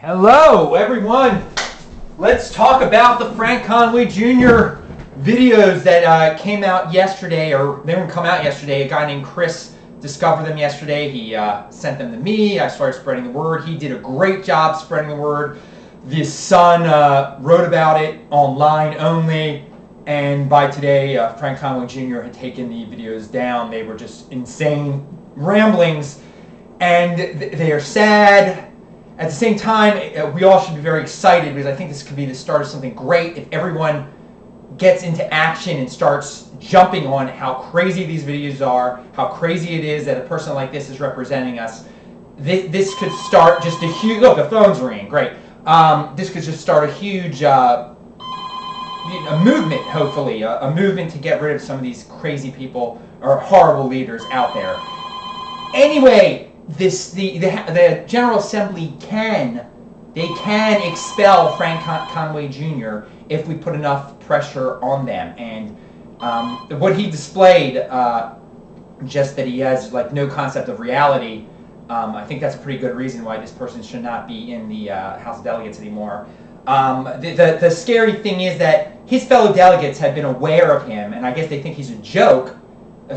Hello, everyone. Let's talk about the Frank Conaway Jr. videos that came out yesterday, or they didn't come out yesterday. A guy named Chris discovered them yesterday. He sent them to me. I started spreading the word. He did a great job spreading the word. The Sun wrote about it online only, and by today, Frank Conaway Jr. had taken the videos down. They were just insane ramblings, and they are sad. At the same time, we all should be very excited because I think this could be the start of something great if everyone gets into action and starts jumping on how crazy these videos are, how crazy it is that a person like this is representing us. This could start just a huge... Look, the phone's ringing. Great. This could just start a huge a movement, hopefully, a movement to get rid of some of these crazy people or horrible leaders out there. Anyway, the General Assembly can expel Frank Conaway Jr. if we put enough pressure on them. And what he displayed, just that he has like no concept of reality, I think that's a pretty good reason why this person should not be in the House of Delegates anymore. The scary thing is that his fellow delegates have been aware of him, and I guess they think he's a joke.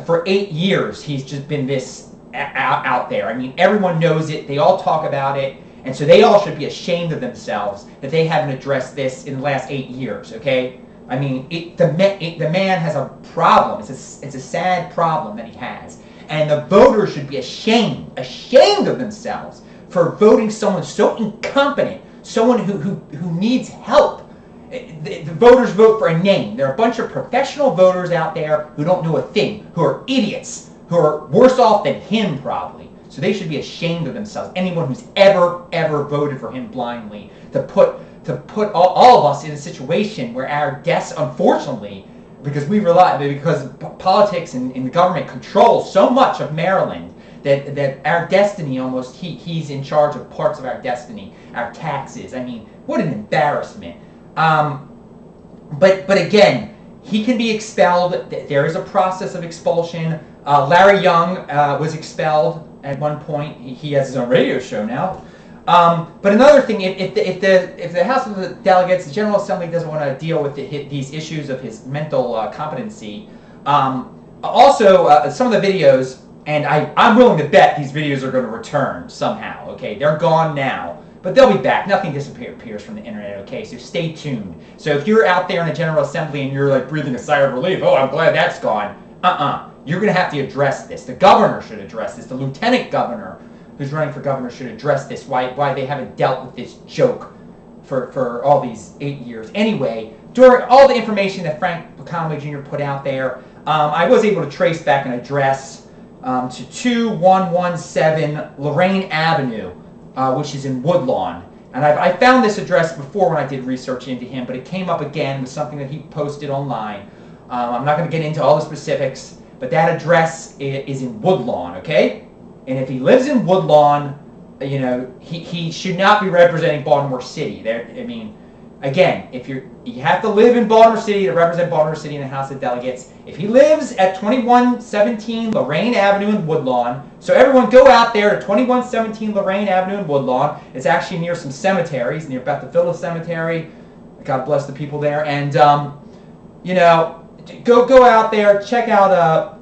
For 8 years, he's just been this out there. I mean, everyone knows it. They all talk about it. And so they all should be ashamed of themselves that they haven't addressed this in the last 8 years, okay? I mean, the man has a problem. It's a sad problem that he has. And the voters should be ashamed of themselves for voting someone so incompetent, someone who needs help. The voters vote for a name. There are a bunch of professional voters out there who don't know a thing, who are idiots, who are worse off than him probably. So they should be ashamed of themselves. Anyone who's ever voted for him blindly, to put all of us in a situation where our deaths, unfortunately, because politics and the government control so much of Maryland that our destiny almost, he's in charge of parts of our destiny, our taxes. I mean, what an embarrassment. But again, he can be expelled. There is a process of expulsion. Larry Young was expelled at one point. He has his own radio show now. But another thing, if the House of the Delegates, the General Assembly doesn't want to deal with these issues of his mental competency, also some of the videos, and I'm willing to bet these videos are going to return somehow. Okay, they're gone now, but they'll be back. Nothing disappears from the internet. Okay, so stay tuned. So if you're out there in the General Assembly and you're like breathing a sigh of relief, oh, I'm glad that's gone. You're going to have to address this. The governor should address this. The lieutenant governor who's running for governor should address this. Why they haven't dealt with this joke for all these 8 years. Anyway, during all the information that Frank Conaway Jr. put out there, I was able to trace back an address to 2117 Lorraine Avenue, which is in Woodlawn. And I found this address before when I did research into him, but it came up again with something that he posted online. I'm not going to get into all the specifics, but that address is in Woodlawn, okay? And if he lives in Woodlawn, you know, he should not be representing Baltimore City. I mean, again, you have to live in Baltimore City to represent Baltimore City in the House of Delegates. If he lives at 2117 Lorraine Avenue in Woodlawn, so everyone go out there to 2117 Lorraine Avenue in Woodlawn. It's actually near some cemeteries, near Bethel Cemetery. God bless the people there. And, you know, go out there, check out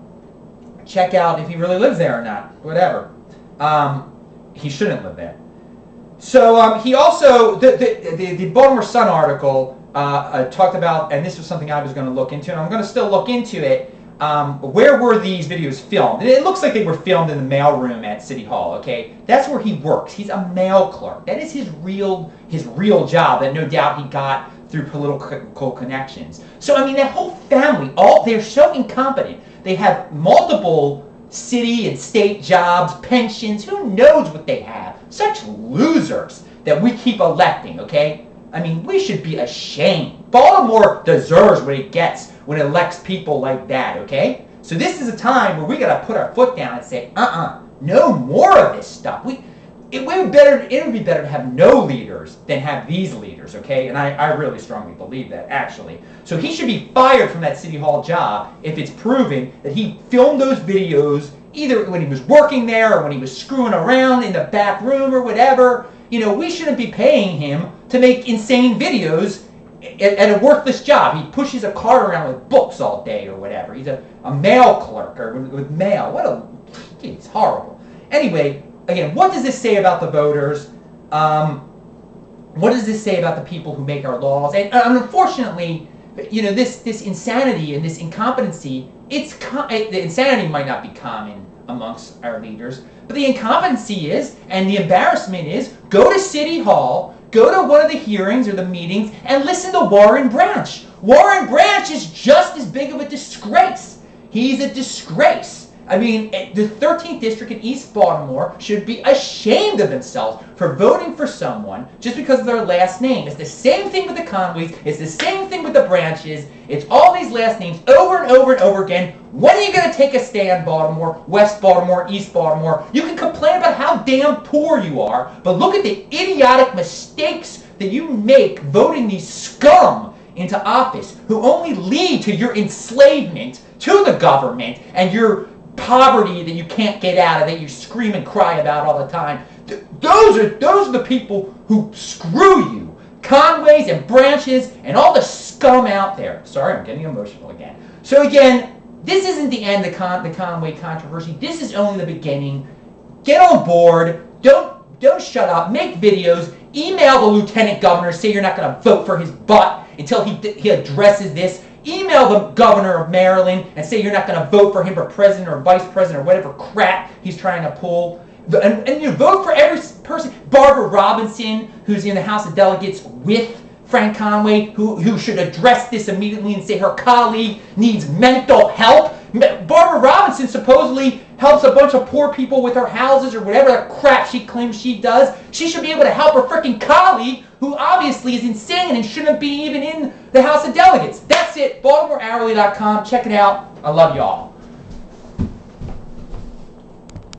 if he really lives there or not, whatever. He shouldn't live there. So he also, the Baltimore Sun article talked about, and this was something I was going to look into, and I'm going to still look into it, where were these videos filmed? And it looks like they were filmed in the mailroom at City Hall, okay? That's where he works. He's a mail clerk. That is his real job that no doubt he got through political connections. So, I mean, that whole family, they're so incompetent. They have multiple city and state jobs, pensions, who knows what they have. Such losers that we keep electing, okay? I mean, we should be ashamed. Baltimore deserves what it gets when it elects people like that, okay? So this is a time where we gotta put our foot down and say, no more of this stuff. It would be better to have no leaders than have these leaders, okay? And I really strongly believe that, actually. So he should be fired from that City Hall job if it's proven that he filmed those videos either when he was working there or when he was screwing around in the back room or whatever. you know, we shouldn't be paying him to make insane videos at a worthless job. He pushes a cart around with books all day or whatever. He's a mail clerk or with mail. It's horrible. Anyway, again, what does this say about the voters? What does this say about the people who make our laws? And unfortunately, you know, this insanity and this incompetency, the insanity might not be common amongst our leaders, but the incompetency is, and the embarrassment is, go to City Hall, go to one of the hearings or the meetings, and listen to Warren Branch. Warren Branch is just as big of a disgrace. He's a disgrace. I mean, the 13th District in East Baltimore should be ashamed of themselves for voting for someone just because of their last name. It's the same thing with the Conways. It's the same thing with the Branches. It's all these last names over and over and over again. When are you going to take a stand, Baltimore, West Baltimore, East Baltimore? You can complain about how damn poor you are, but look at the idiotic mistakes that you make voting these scum into office who only lead to your enslavement to the government and your poverty that you can't get out of, that you scream and cry about all the time. Those are the people who screw you. Conways and Branches and all the scum out there. Sorry, I'm getting emotional again. So again, this isn't the end of the Conaway controversy. This is only the beginning. Get on board. Don't shut up. Make videos. Email the lieutenant governor. Say you're not going to vote for his butt until he addresses this. Email the governor of Maryland and say you're not going to vote for him for president or vice president or whatever crap he's trying to pull. And you vote for every person. Barbara Robinson, who's in the House of Delegates with Frank Conaway, who should address this immediately and say her colleague needs mental help. Barbara Robinson supposedly helps a bunch of poor people with her houses or whatever crap she claims she does. She should be able to help her freaking colleague, who obviously is insane and shouldn't be even in the House of Delegates. That's it. BaltimoreHourly.com. Check it out. I love y'all.